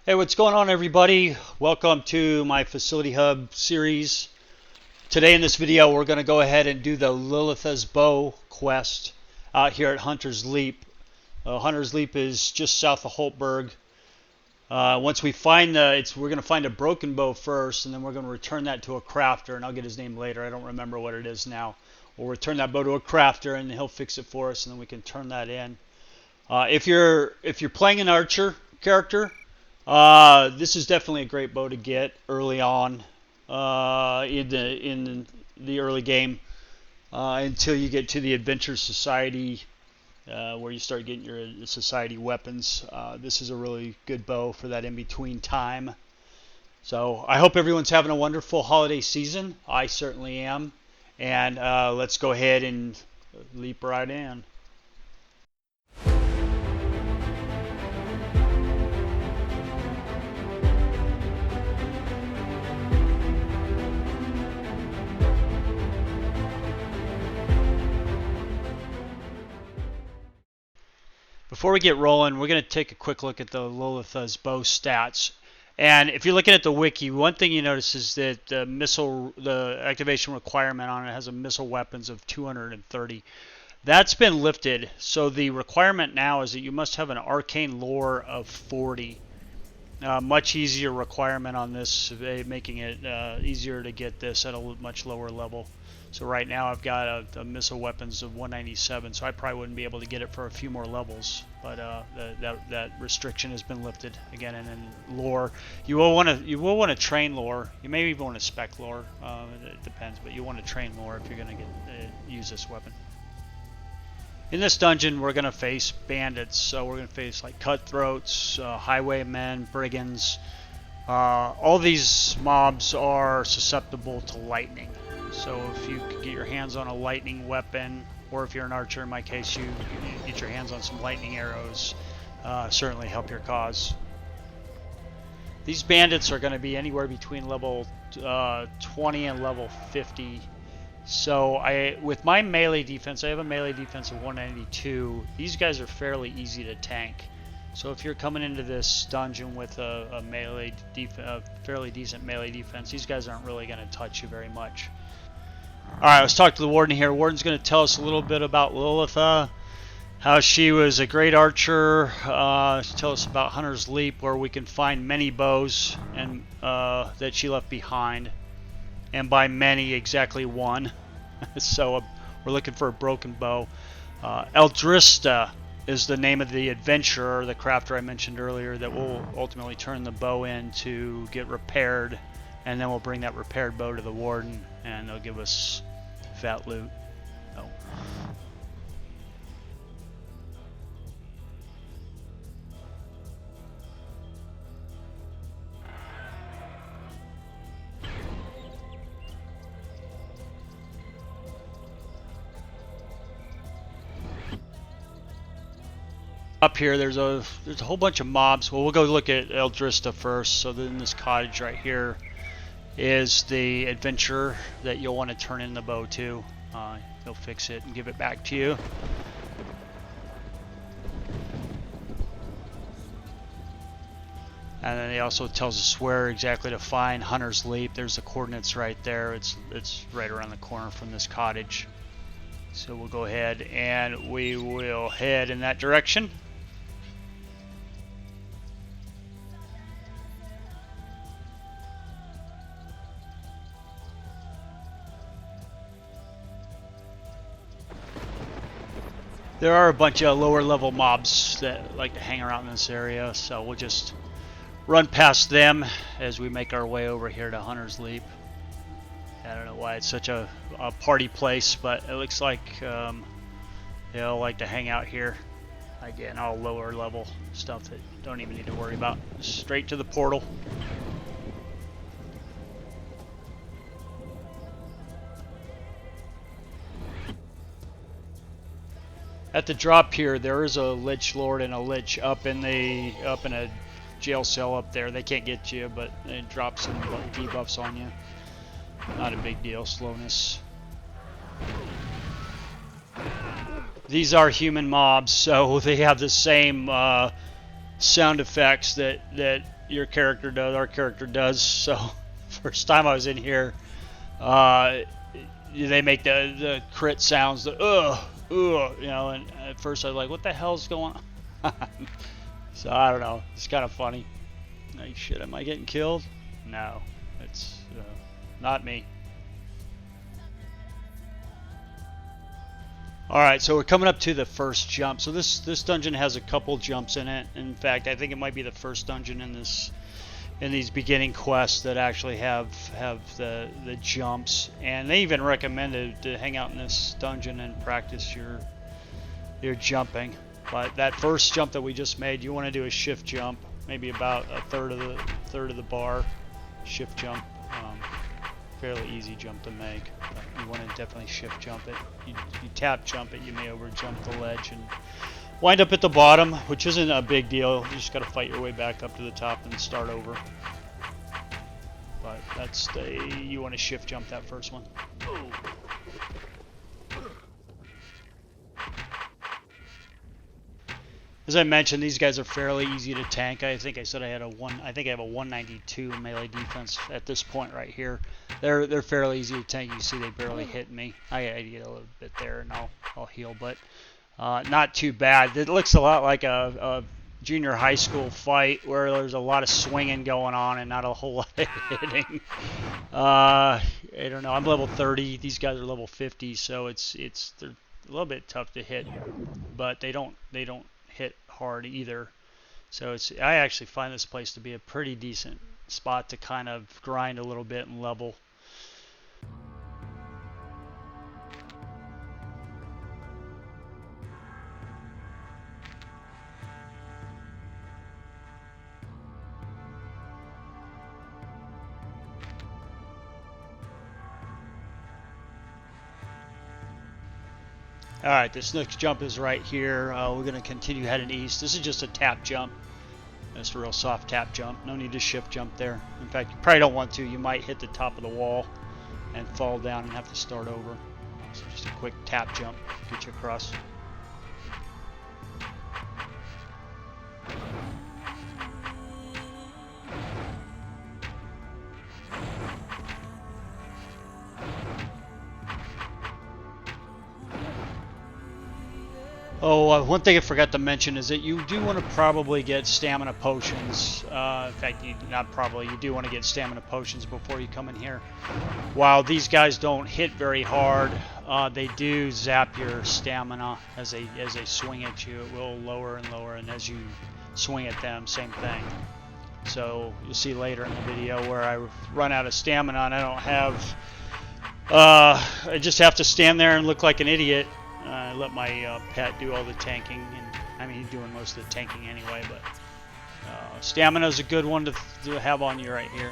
Hey, what's going on, everybody? Welcome to my Facility Hub series. Today in this video we're going to go ahead and do the Lilitha's Bow quest out here at Hunter's Leap. Hunter's Leap is just south of Holtberg. Once we find we're going to find a broken bow first, and then we're going to return that to a crafter, and I'll get his name later. I don't remember what it is now. We'll return that bow to a crafter, and he'll fix it for us, and then we can turn that in. If you're playing an archer character, this is definitely a great bow to get early on in the early game until you get to the Adventure Society where you start getting your society weapons. This is a really good bow for that in-between time. So I hope everyone's having a wonderful holiday season. I certainly am. And let's go ahead and leap right in. Before we get rolling, we're going to take a quick look at the Lilitha's Bow stats. And if you're looking at the wiki, one thing you notice is that the activation requirement on it has a missile weapons of 230. That's been lifted, so the requirement now is that you must have an arcane lore of 40. Much easier requirement on this, making it easier to get this at a much lower level. So right now I've got a missile weapons of 197, so I probably wouldn't be able to get it for a few more levels. But that restriction has been lifted again. And then lore, you will want to train lore. You may even want to spec lore. It depends, but you want to train lore if you're going to use this weapon. In this dungeon, we're going to face bandits. So we're going to face like cutthroats, highwaymen, brigands. All these mobs are susceptible to lightning. So if you could get your hands on a lightning weapon, or if you're an archer, in my case, you get your hands on some lightning arrows, certainly help your cause. These bandits are going to be anywhere between level 20 and level 50. So with my melee defense, I have a melee defense of 192. These guys are fairly easy to tank. So if you're coming into this dungeon with a fairly decent melee defense, these guys aren't really going to touch you very much. Alright, let's talk to the Warden here. Warden's going to tell us a little bit about Lilitha, how she was a great archer. Tell us about Hunter's Leap, where we can find many bows and that she left behind. And by many, exactly one. So we're looking for a broken bow. Eldrista is the name of the adventurer, the crafter I mentioned earlier, that will ultimately turn the bow in to get repaired. And then we'll bring that repaired bow to the Warden, and they'll give us fat loot. Oh. Up here, there's a whole bunch of mobs. Well, we'll go look at Eldrista first. So then this cottage right here is the adventurer that you'll want to turn in the bow to. He'll fix it and give it back to you. And then he also tells us where exactly to find Hunter's Leap. There's the coordinates right there. It's right around the corner from this cottage. So we'll go ahead and we will head in that direction. There are a bunch of lower level mobs that like to hang around in this area, so we'll just run past them as we make our way over here to Hunter's Leap. I don't know why it's such a party place, but it looks like they all like to hang out here. Again, all lower level stuff that you don't even need to worry about. Straight to the portal. At the drop here, there is a Lich Lord and a Lich up in a jail cell up there. They can't get you, but they drop some debuffs on you. Not a big deal. Slowness. These are human mobs, so they have the same sound effects that your character does, our character does. So, first time I was in here, uh, they make the crit sounds, the you know, and at first I was like, what the hell's going on? So I don't know, it's kind of funny. Like, shit, am I getting killed? No, it's not me. Alright, so we're coming up to the first jump. So this dungeon has a couple jumps in it. In fact, I think it might be the first dungeon in these beginning quests that actually have the jumps. And they even recommended to hang out in this dungeon and practice your jumping. But that first jump that we just made, you want to do a shift jump, maybe about a third of the bar shift jump. Fairly easy jump to make, but you want to definitely shift jump it. You tap jump it, you may over jump the ledge and wind up at the bottom, which isn't a big deal. You just got to fight your way back up to the top and start over. But that's you want to shift jump that first one. As I mentioned, these guys are fairly easy to tank. I think I said I have a 192 melee defense at this point right here. They're fairly easy to tank. You see they barely hit me. I get a little bit there and I'll heal, but not too bad. It looks a lot like a junior high school fight where there's a lot of swinging going on and not a whole lot of hitting. I don't know. I'm level 30. These guys are level 50, so they're a little bit tough to hit, but they don't hit hard either. So I actually find this place to be a pretty decent spot to kind of grind a little bit and level. Alright, this next jump is right here. We're going to continue heading east. This is just a tap jump. It's a real soft tap jump. No need to shift jump there. In fact, you probably don't want to. You might hit the top of the wall and fall down and have to start over. So just a quick tap jump, get you across. Oh, one thing I forgot to mention is that you do want to probably get stamina potions. In fact, you do want to get stamina potions before you come in here. While these guys don't hit very hard, they do zap your stamina as they swing at you. It will lower and lower, and as you swing at them, same thing. So you'll see later in the video where I run out of stamina and I don't have. I just have to stand there and look like an idiot. I let my pet do all the tanking, and I mean he's doing most of the tanking anyway, but stamina is a good one to have on you right here.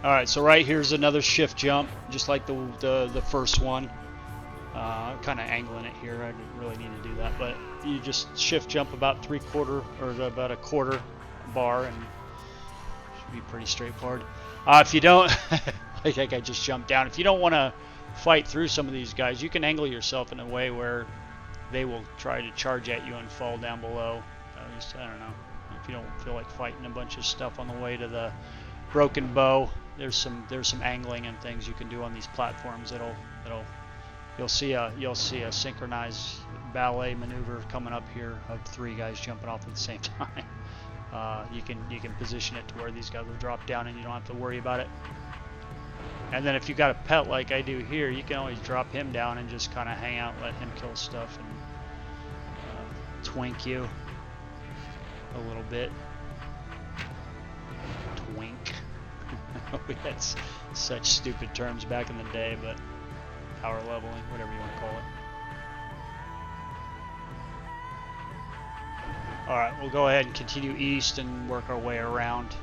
Alright, so right here's another shift jump, just like the first one. I'm kind of angling it here, I didn't really need to do that, but you just shift jump about about a quarter bar, and it should be pretty straightforward. If you don't, like I just jumped down, if you don't want to fight through some of these guys, you can angle yourself in a way where they will try to charge at you and fall down below. I don't know, if you don't feel like fighting a bunch of stuff on the way to the broken bow, there's some angling and things you can do on these platforms you'll see a synchronized ballet maneuver coming up here of 3 guys jumping off at the same time. You can position it to where these guys will drop down and you don't have to worry about it. And then if you got a pet like I do here, you can always drop him down and just kind of hang out, let him kill stuff and twink you a little bit. Twink. We had such stupid terms back in the day, but power leveling, whatever you want to call it. Alright, we'll go ahead and continue east and work our way around.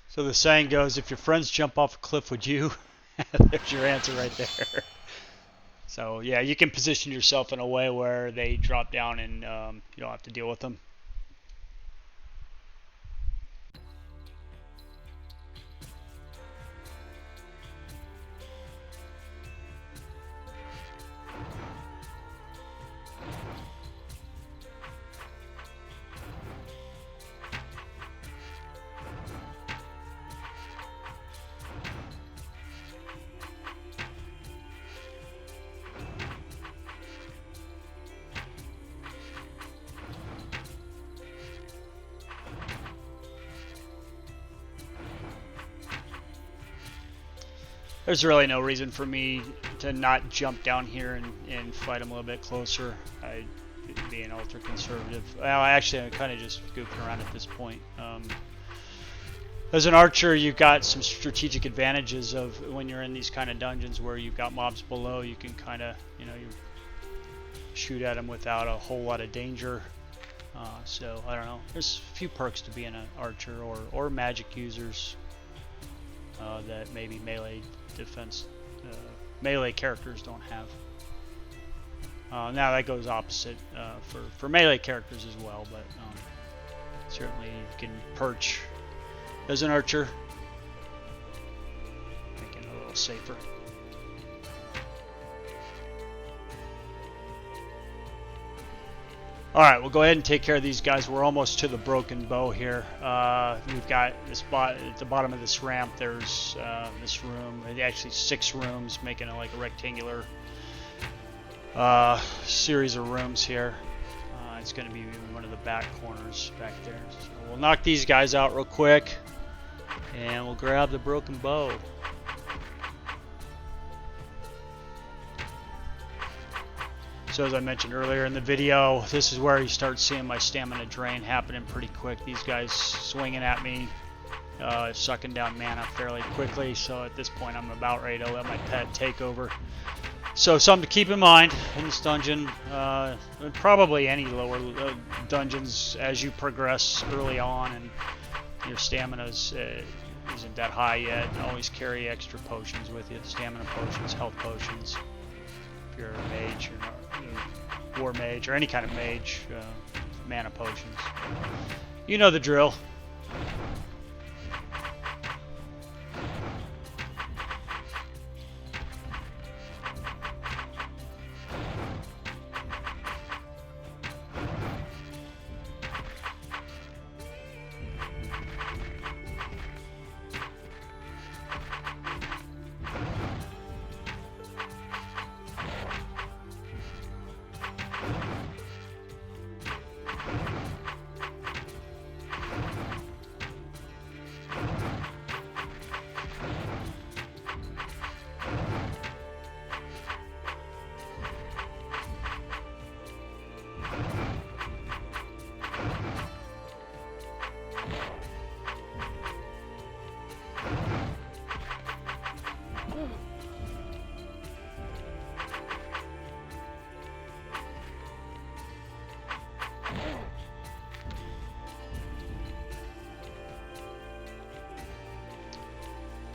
So the saying goes, if your friends jump off a cliff, would you? There's your answer right there. So yeah, you can position yourself in a way where they drop down and you don't have to deal with them. There's really no reason for me to not jump down here and fight them a little bit closer. I'd be an ultra conservative. Well, I'm kind of just goofing around at this point. As an archer, you've got some strategic advantages of when you're in these kind of dungeons where you've got mobs below. You can kind of, you shoot at them without a whole lot of danger. So I don't know. There's a few perks to being an archer or magic users that maybe melee defense melee characters don't have. Now that goes opposite for melee characters as well, but certainly you can perch as an archer, making it a little safer. Alright, we'll go ahead and take care of these guys. We're almost to the broken bow here. We've got this spot at the bottom of this ramp. There's this room, actually 6 rooms, making it like a rectangular series of rooms here. It's going to be in one of the back corners back there. So we'll knock these guys out real quick, and we'll grab the broken bow. So as I mentioned earlier in the video, this is where you start seeing my stamina drain happening pretty quick. These guys swinging at me, sucking down mana fairly quickly. So at this point, I'm about ready to let my pet take over. So something to keep in mind in this dungeon, probably any lower dungeons as you progress early on and your stamina isn't that high yet. Always carry extra potions with you, stamina potions, health potions. If you're a mage or war mage or any kind of mage, mana potions. You know the drill.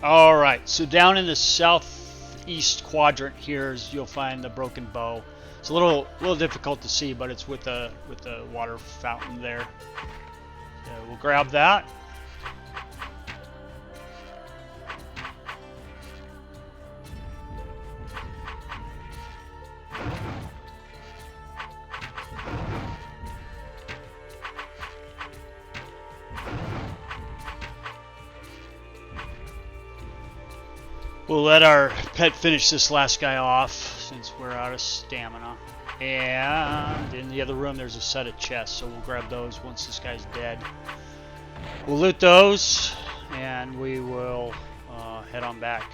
Alright, so down in the southeast quadrant here is you'll find the broken bow. It's a little difficult to see, but it's with the water fountain there. So we'll grab that. We'll let our pet finish this last guy off since we're out of stamina. And in the other room there's a set of chests, so we'll grab those once this guy's dead. We'll loot those and we will head on back.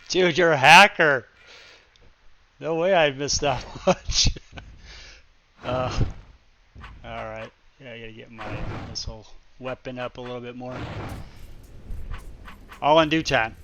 Dude, you're a hacker. No way I missed that much. Alright. Yeah, I gotta get my missile weapon up a little bit more. All in due time.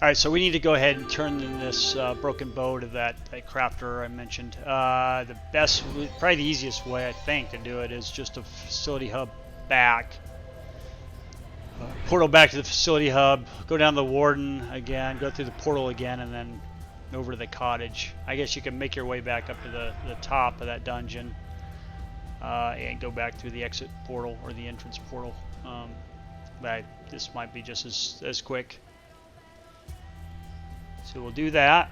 Alright, so we need to go ahead and turn in this broken bow to that crafter I mentioned. The best, probably the easiest way I think to do it is just a facility hub back. Portal back to the facility hub, go down the warden again, go through the portal again, and then over to the cottage. I guess you can make your way back up to the top of that dungeon and go back through the exit portal or the entrance portal. But this might be just as quick. So we'll do that.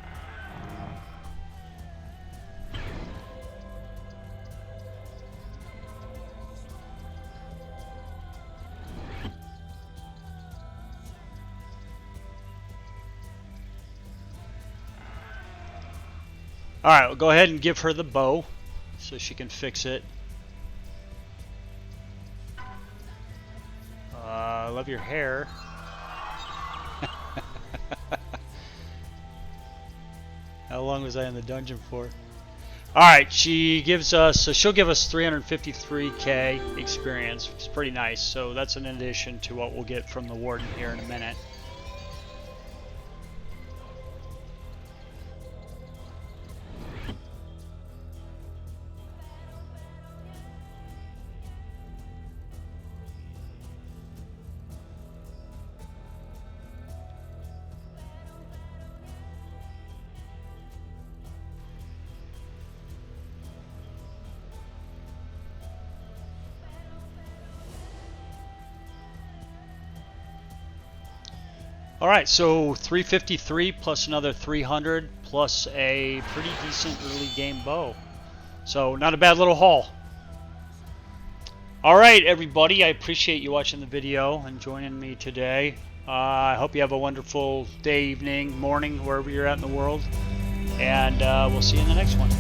Alright, we'll go ahead and give her the bow so she can fix it. I love your hair. How long was I in the dungeon for? Alright, she gives us, so she'll give us 353k experience, which is pretty nice. So that's an addition to what we'll get from the warden here in a minute. Alright, so 353 plus another 300 plus a pretty decent early game bow. So not a bad little haul. Alright everybody, I appreciate you watching the video and joining me today. I hope you have a wonderful day, evening, morning, wherever you're at in the world. And we'll see you in the next one.